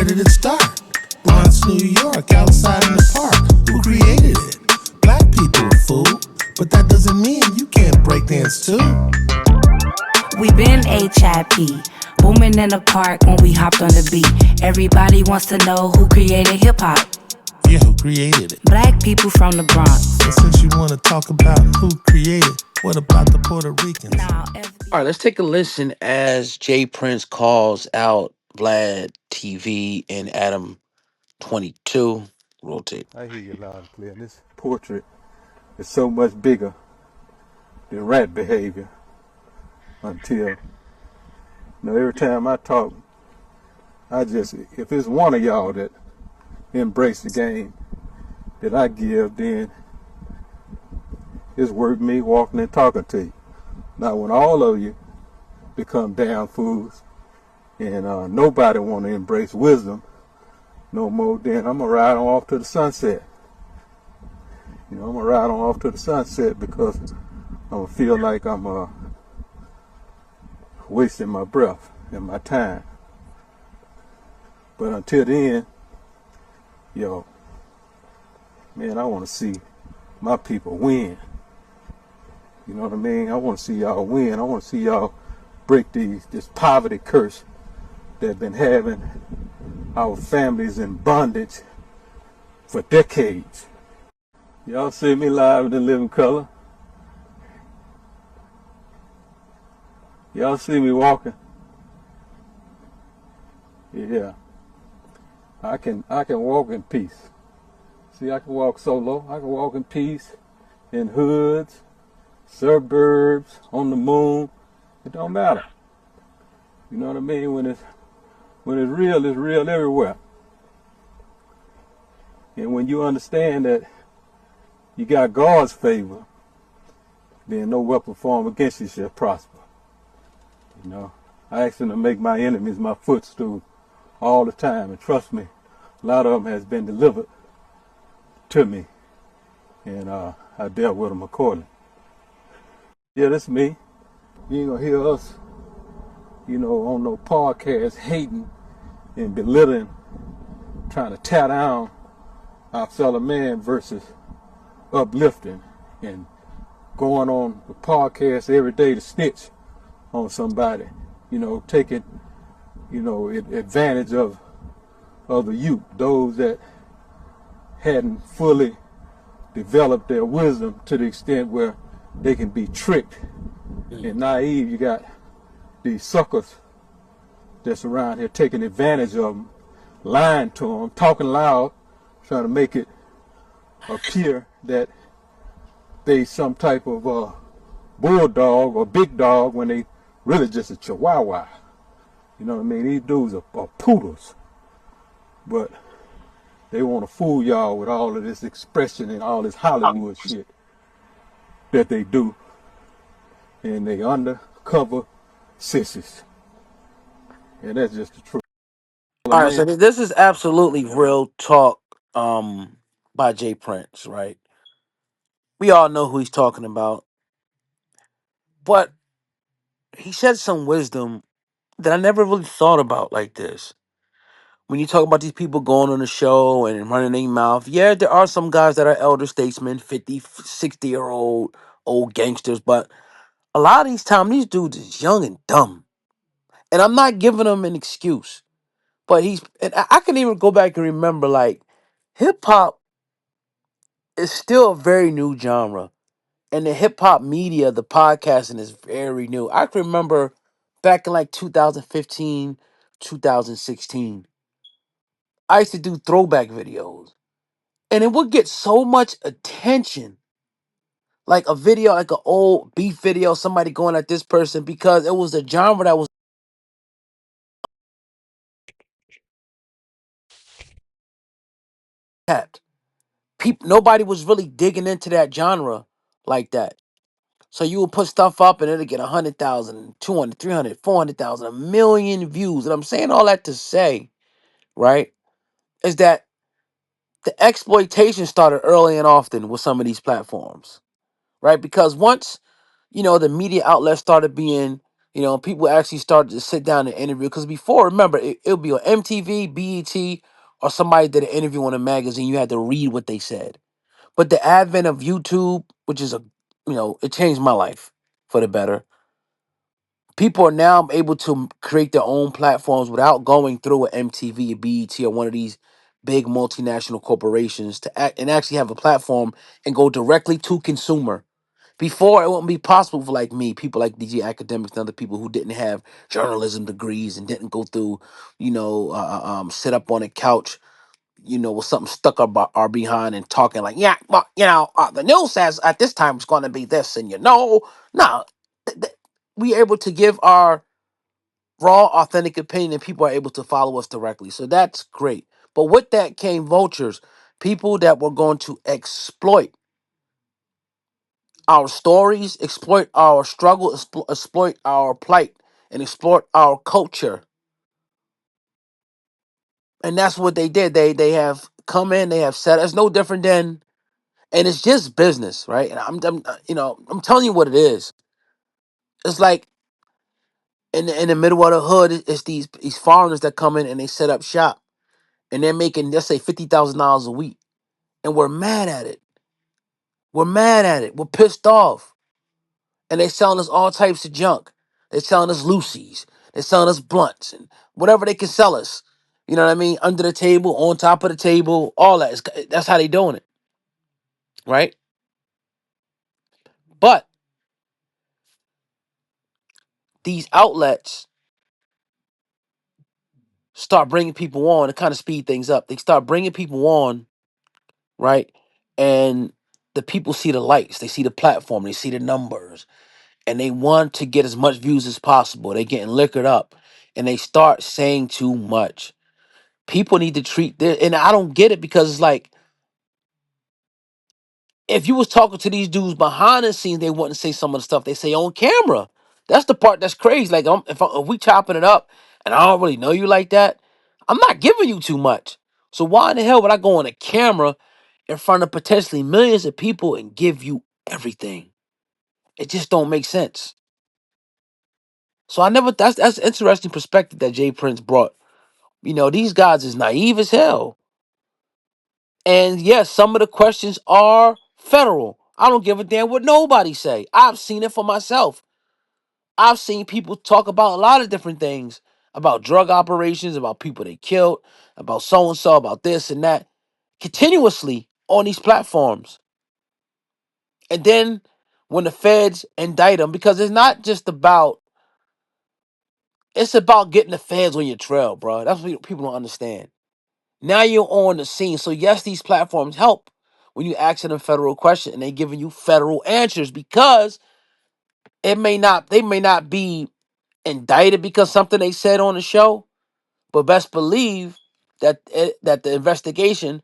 Where did it start? Bronx, New York, outside in the park. Who created it? Black people, fool. But that doesn't mean you can't break dance too. We been HIP, booming in the park when we hopped on the beat. Everybody wants to know who created hip hop. Yeah, who created it? Black people from the Bronx. And since you want to talk about who created, what about the Puerto Ricans? All right, let's take a listen as Jay Prince calls out Vlad TV and Adam 22. Rotate. I hear you loud and clear. And this portrait is so much bigger than rat behavior until, you know, every time I talk, if it's one of y'all that embrace the game that I give, then it's worth me walking and talking to you. Now, when all of you become damn fools and nobody want to embrace wisdom no more, then I'm going to ride on off to the sunset. You know, I'm going to ride on off to the sunset because I'm going to feel like I'm wasting my breath and my time. But until then, yo, man, I want to see my people win. You know what I mean? I want to see y'all win. I want to see y'all break this poverty curse that's been having our families in bondage for decades. Y'all see me live in living color? Y'all see me walking? Yeah. I can walk in peace. See, I can walk solo. I can walk in peace in hoods, suburbs, on the moon. It don't matter. You know what I mean? When it's real everywhere. And when you understand that you got God's favor, then no weapon formed against you shall prosper. You know, I ask him to make my enemies my footstool all the time, and trust me, a lot of them has been delivered to me, and I dealt with them accordingly. Yeah, that's me. You ain't gonna hear us, you know, on no podcast hating and belittling, trying to tear down our fellow man versus uplifting and going on the podcast every day to snitch on somebody, you know, taking, you know, advantage of the youth, those that hadn't fully developed their wisdom to the extent where they can be tricked and naive. You got these suckers that's around here taking advantage of them, lying to them, talking loud, trying to make it appear that they some type of bulldog or big dog when they really just a chihuahua. You know what I mean? These dudes are poodles. But they want to fool y'all with all of this expression and all this Hollywood shit that they do. And they undercover sissies. And that's just the truth. All right, so this is absolutely real talk by Jay Prince, right? We all know who he's talking about. But he said some wisdom that I never really thought about like this. When you talk about these people going on the show and running their mouth, yeah, there are some guys that are elder statesmen, 50, 60-year-old old gangsters, but a lot of these times, these dudes is young and dumb. And I'm not giving them an excuse. But I can even go back and remember, like, hip-hop is still a very new genre. And the hip-hop media, the podcasting is very new. I can remember back in, like, 2015, 2016, I used to do throwback videos. And it would get so much attention. Like a video, like an old beef video, somebody going at this person, because it was a genre that was tapped. Nobody was really digging into that genre like that. So you would put stuff up and it'll get 100,000, 200, 300, 400,000, a million views. And I'm saying all that to say, right, is that the exploitation started early and often with some of these platforms, right? Because once, the media outlets started being People actually started to sit down and interview. Because before, remember, it would be on MTV, BET, or somebody did an interview on a magazine. You had to read what they said. But the advent of YouTube, which is it changed my life for the better. People are now able to create their own platforms without going through an MTV or BET or one of these big multinational corporations to act and actually have a platform and go directly to consumer. Before, it wouldn't be possible for like me, people like DJ academics and other people who didn't have journalism degrees and didn't go through, sit up on a couch, with something stuck up our behind and talking like, yeah, well, the news says at this time it's going to be this, and no, we able to give our raw, authentic opinion, and people are able to follow us directly. So that's great. But with that came vultures, people that were going to exploit our stories, exploit our struggle, exploit our plight, and exploit our culture. And that's what they did. They have come in, they have said it's no different than, and it's just business, right? And I'm telling you what it is. It's like in the middle of the hood, it's these foreigners that come in and they set up shop, and they're making, let's say, $50,000 a week, and we're mad at it. We're mad at it. We're pissed off. And they selling us all types of junk. They're selling us Lucy's. They're selling us blunts and whatever they can sell us. You know what I mean? Under the table, on top of the table, all that. That's how they doing it, right? But these outlets start bringing people on to kind of speed things up. They start bringing people on, right? And the people see the lights. They see the platform. They see the numbers. And they want to get as much views as possible. They're getting liquored up. And they start saying too much. People need to treat this, and I don't get it because it's like if you was talking to these dudes behind the scenes, they wouldn't say some of the stuff they say on camera. That's the part that's crazy. Like if we chopping it up, and I don't really know you like that, I'm not giving you too much. So why in the hell would I go on a camera in front of potentially millions of people and give you everything? It just don't make sense. So I never. That's an interesting perspective that Jay Prince brought. These guys is naive as hell. And yes, some of the questions are federal. I don't give a damn what nobody say. I've seen it for myself. I've seen people talk about a lot of different things, about drug operations, about people they killed, about so and so, about this and that, continuously on these platforms. And then when the feds indict them, because it's about getting the feds on your trail, bro. That's what people don't understand. Now you're on the scene. So yes, these platforms help when you ask them a federal question and they giving you federal answers because they may not be indicted because something they said on the show, but best believe that the investigation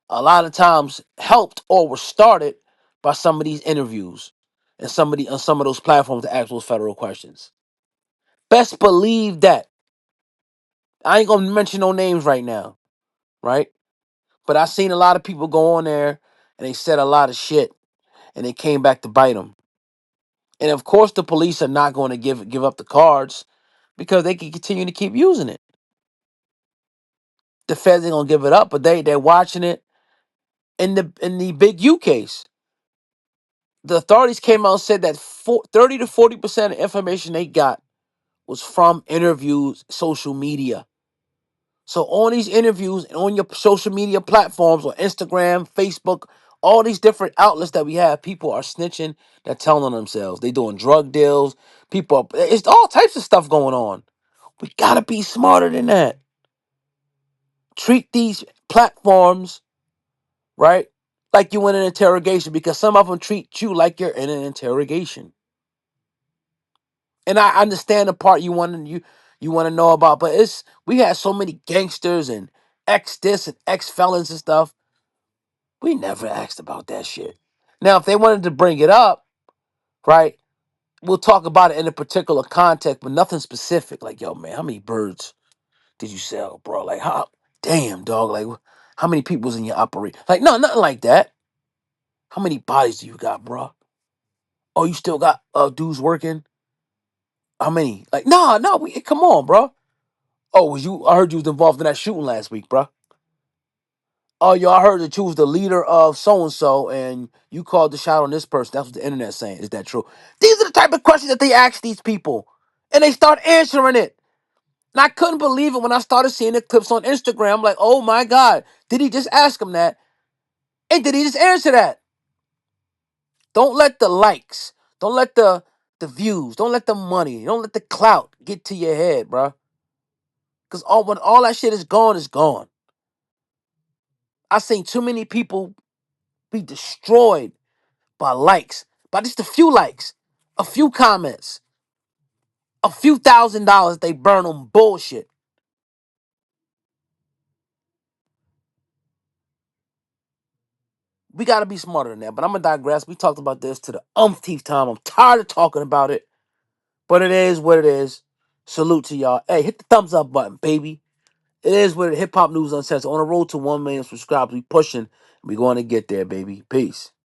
a lot of times helped or was started by some of these interviews and somebody on some of those platforms to ask those federal questions. Best believe that. I ain't gonna mention no names right now, right? But I seen a lot of people go on there and they said a lot of shit and they came back to bite them. And of course, the police are not going to give up the cards because they can continue to keep using it. The feds ain't gonna give it up, but they're watching it. In the Big U case, the authorities came out and said that 30 to 40% of information they got was from interviews, social media. So on these interviews and on your social media platforms or Instagram, Facebook, all these different outlets that we have, people are snitching. They're telling on themselves. They doing drug deals. It's all types of stuff going on. We gotta be smarter than that. Treat these platforms, right, like you in an interrogation because some of them treat you like you're in an interrogation. And I understand the part you want to know about, but we had so many gangsters and ex this and ex felons and stuff. We never asked about that shit. Now, if they wanted to bring it up, right, we'll talk about it in a particular context, but nothing specific. Like, yo, man, how many birds did you sell, bro? Like, damn, dog. Like, how many people was in your operation? Like, no, nothing like that. How many bodies do you got, bro? Oh, you still got dudes working? How many? Like, nah, no, come on, bro. Oh, was you? I heard you was involved in that shooting last week, bro. Oh, yo, I heard that you was the leader of so and so, and you called the shot on this person. That's what the internet's saying. Is that true? These are the type of questions that they ask these people, and they start answering it. And I couldn't believe it when I started seeing the clips on Instagram. I'm like, oh my God, did he just ask him that? And did he just answer that? Don't let the likes, don't let the views, don't let the money, don't let the clout get to your head, bro. Because when all that shit is gone, it's gone. I seen too many people be destroyed by likes, by just a few likes, a few comments, a few $1,000 they burn on bullshit. We gotta be smarter than that. But I'm gonna digress. We talked about this to the umpteenth time. I'm tired of talking about it. But it is what it is. Salute to y'all. Hey, hit the thumbs up button, baby. It is what it is. Hip Hop News Uncensored. On the road to 1 million subscribers. We pushing. We going to get there, baby. Peace.